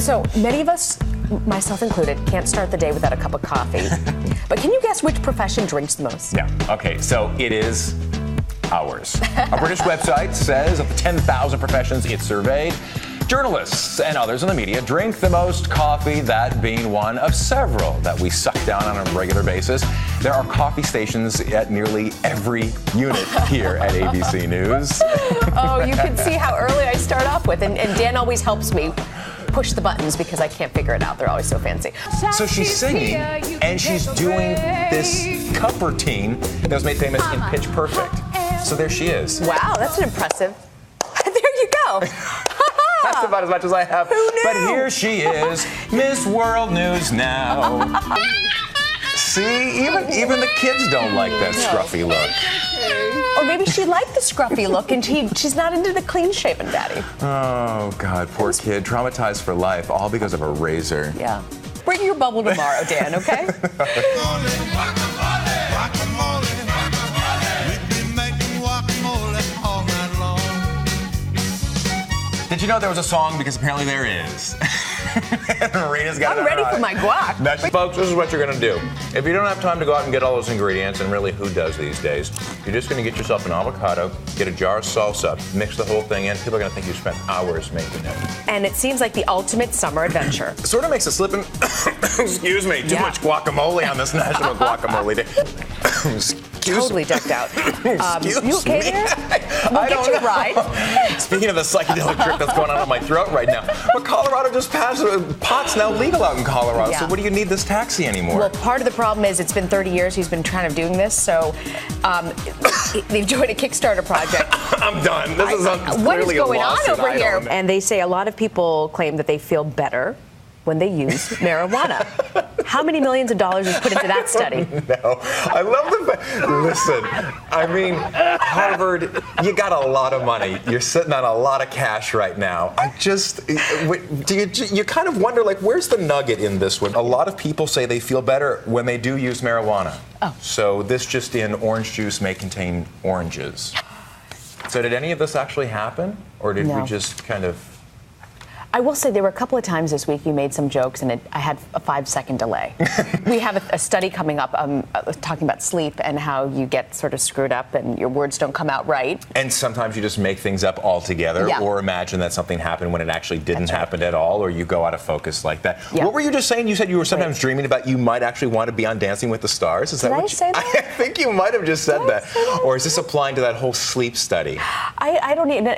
So many of us, myself included, can't start the day without a cup of coffee. But can you guess which profession drinks the most? Yeah. Okay. So it is ours. A British website says of the 10,000 professions it surveyed, journalists and others in the media drink the most coffee, that being one of several that we suck down on a regular basis. There are coffee stations at nearly every unit here at ABC News. Oh, you can see how early I start off with, and Dan always helps me push the buttons because I can't figure it out. They're always so fancy. So she's singing, and she's doing this cup routine that was made famous in Pitch Perfect. So there she is. Wow, that's an impressive. There you go. That's about as much as I have. Who knew? But here she is, Miss World News Now. See, even the kids don't like that scruffy look. Or maybe she liked the scruffy look and she's not into the clean-shaven daddy. Oh, God, poor kid. Traumatized for life, all because of a razor. Yeah. Bring your bubble tomorrow, Dan, okay? Did you know there was a song? Because apparently there is. Marina's got it. I'm ready for my guac. Now, folks, this is what you're going to do. If you don't have time to go out and get all those ingredients, and really who does these days, you're just going to get yourself an avocado, get a jar of salsa, mix the whole thing in. People are going to think you spent hours making it. And it seems like the ultimate summer adventure. It sort of makes a slipping, excuse me, too much guacamole on this National Guacamole Day. Totally decked out. Excuse you okay me. there? We'll get you a ride. Speaking of the psychedelic trip that's going on in my throat right now, but Colorado just passed, pot's now legal out in Colorado, so what do you need this taxi anymore? Well, part of the problem is it's been 30 years he's been trying to doing this, so they've joined a Kickstarter project. I'm done. This is what is clearly going a on lawsuit. over here? And they say a lot of people claim that they feel better when they use marijuana. How many millions of dollars is put into that study? No, I love the fact. Listen, I mean, Harvard, you got a lot of money. You're sitting on a lot of cash right now. You kind of wonder, like, where's the nugget in this one? A lot of people say they feel better when they do use marijuana. Oh. So this just in, orange juice may contain oranges. So did any of this actually happen? Or did we just kind of... I will say there were a couple of times this week you made some jokes and I had a 5-second delay. We have a study coming up talking about sleep and how you get sort of screwed up and your words don't come out right. And sometimes you just make things up altogether or imagine that something happened when it actually didn't happen at all, or you go out of focus like that. Yeah. What were you just saying? You said you were sometimes dreaming about you might actually want to be on Dancing with the Stars. Is that what say that? I think you might have just said that. Or is this applying to that whole sleep study? I don't even...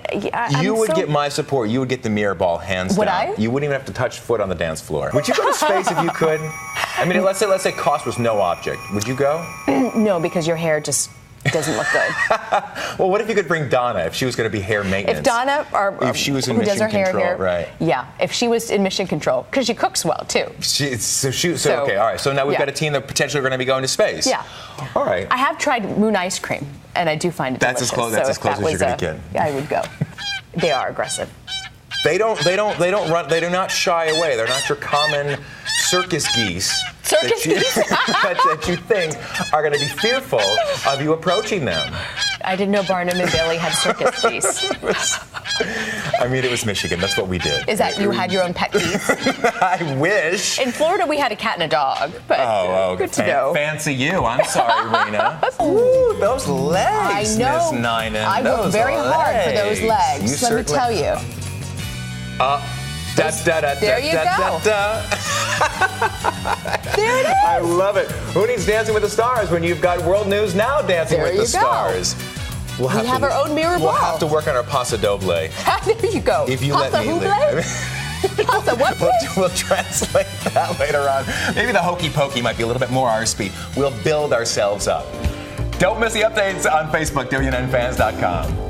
You would get my support. You would get the mirror ball hands would down. I? You wouldn't even have to touch foot on the dance floor. Would you go to space if you could? I mean, let's say cost was no object. Would you go? No, because your hair just doesn't look good. Well, what if you could bring Donna if she was going to be hair maintenance? If Donna, if she was in who does Mission her hair Control, here, right? Yeah, if she was in Mission Control, because she cooks well too. Okay, all right. So now we've got a team that potentially are going to be going to space. Yeah. All right. I have tried Moon ice cream, and I do find it delicious. That's as close as you're going to get. I would go. They are aggressive. They do not shy away. They're not your common circus geese. Circus geese? that you think are going to be fearful of you approaching them. I didn't know Barnum and Bailey had circus geese. I mean, it was Michigan. That's what we did. Is that you had your own pet geese? I wish. In Florida, we had a cat and a dog. But good to know. Fancy you. I'm sorry, Rena. Ooh, those legs, I know. Miss Ninen. I worked very hard for those legs. Let me tell you. There you go. There it is. I love it. Who needs Dancing with the Stars when you've got World News Now Dancing with the Stars? We have our own mirror ball. We'll have to work on our Paso Doble. There you go. If you let me live. Pasta what? We'll translate that later on. Maybe the hokey pokey might be a little bit more our speed. We'll build ourselves up. Don't miss the updates on Facebook, WNNFans.com.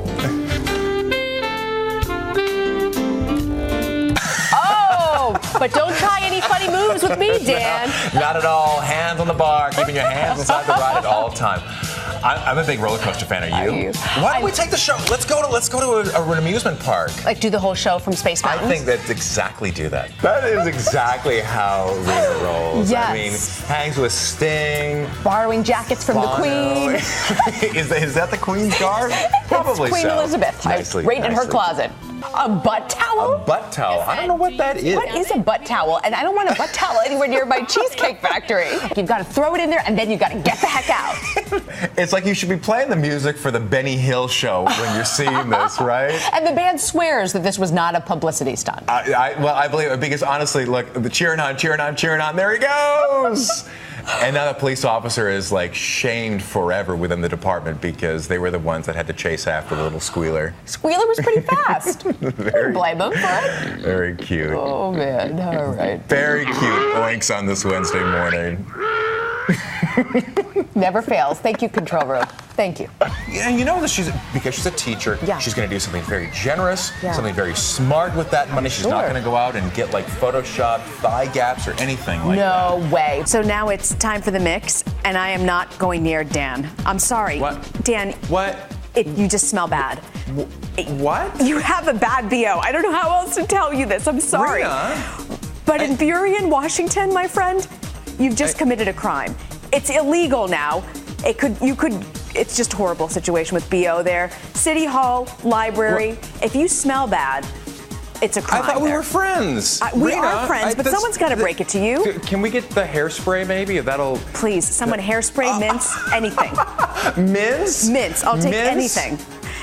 But don't try any funny moves with me, Dan. No, not at all. Hands on the bar, keeping your hands inside the ride at all time. I'm a big roller coaster fan. Are you? Why don't we take the show? Let's go to an amusement park. Like do the whole show from Space Mountain? I think that's exactly do that. That is exactly how Rena rolls. Yes. I mean, hangs with Sting. Borrowing jackets from the Queen. Is that the Queen's guard? Probably Queen so. Elizabeth. Nicely, right in her closet. A butt towel? A butt towel. I don't know what that is. What is a butt towel? And I don't want a butt towel anywhere near my Cheesecake Factory. You've got to throw it in there and then you've got to get the heck out. It's like you should be playing the music for the Benny Hill show when you're seeing this, right? And the band swears that this was not a publicity stunt. I believe it because honestly, look, the cheering on, there he goes. And now the police officer is like shamed forever within the department because they were the ones that had to chase after the little squealer. Squealer was pretty fast. Don't blame him for it. Very cute. Oh man, all right. Very cute oinks on this Wednesday morning. Never fails. Thank you, control room. Thank you. Yeah, you know that because she's a teacher, she's going to do something very generous, something very smart with that money. She's not going to go out and get like Photoshop thigh gaps or anything like that. No way. So now it's time for the mix, and I am not going near Dan. I'm sorry. What? Dan. What? You just smell bad. What? You have a bad BO. I don't know how else to tell you this. I'm sorry. Rena? But in Burien, Washington, my friend, you've just committed a crime. It's illegal now. It's just a horrible situation with BO there. City Hall, library. If you smell bad, it's a crime. I thought we were friends. We are friends, but someone's got to break it to you. Can we get the hairspray maybe? If that'll. Please, someone hairspray, mints, anything. Mints? Mints. I'll take anything.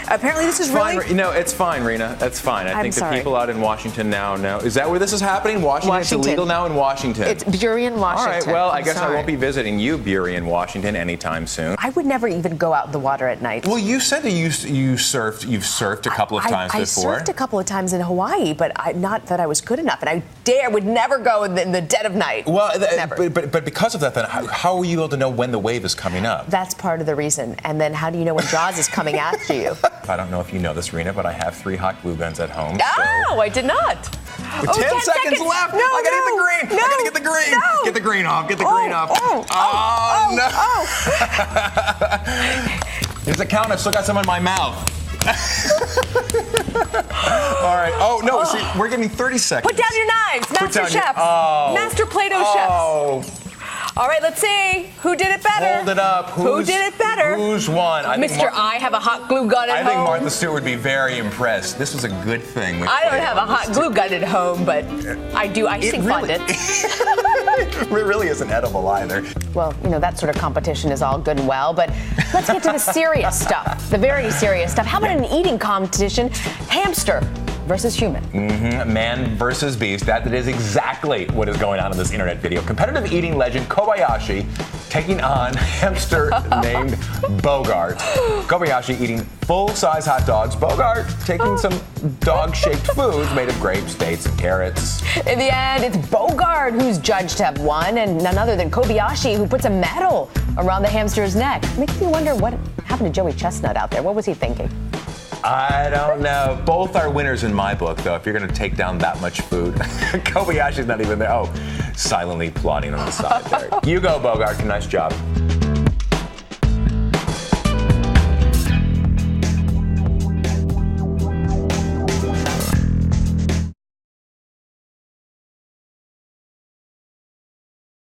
Apparently, this is fine, really. No, it's fine, Rena. That's fine. I think the people out in Washington now know. Is that where this is happening? Washington. It's illegal now in Washington. It's Burien, Washington. All right. Well, I guess I won't be visiting you, Burien, Washington, anytime soon. I would never even go out in the water at night. Well, you said that you surfed. You've surfed a couple of times before. I surfed a couple of times in Hawaii, but not that I was good enough, and I would never go in the dead of night. Well, never. But because of that, then how are you able to know when the wave is coming up? That's part of the reason. And then how do you know when Jaws is coming after you? I don't know if you know this, Rena, but I have 3 hot glue guns at home. Oh, I did not. With 10 seconds left. No, I gotta get the green. No, I gotta get the green. No. Get the green off. Get the green off. No. There's a count. I've still got some in my mouth. All right. Oh, no. See, we're getting 30 seconds. Put down your knives, Master Chefs. Master Play-Doh chefs. All right, let's see. Who did it better? Hold it up. Who did it better? Who's won? Mr. I have a hot glue gun at home. I think Martha Stewart would be very impressed. This was a good thing. I don't have a hot glue gun at home, but I do icing fund it. It really isn't edible either. Well, that sort of competition is all good and well, but let's get to the serious stuff, the very serious stuff. How about an eating competition? Hamster versus human. Man versus beast. That is exactly what is going on in this internet video. Competitive eating legend Kobayashi taking on hamster named Bogart. Kobayashi eating full-size hot dogs. Bogart taking some dog-shaped foods made of grapes, dates, and carrots. In the end, it's Bogart who's judged to have won, and none other than Kobayashi who puts a medal around the hamster's neck. Makes me wonder what happened to Joey Chestnut out there. What was he thinking? I don't know. Both are winners in my book, though, if you're going to take down that much food. Kobayashi's not even there. Oh, silently plotting on the side there. You go, Bogart. Nice job.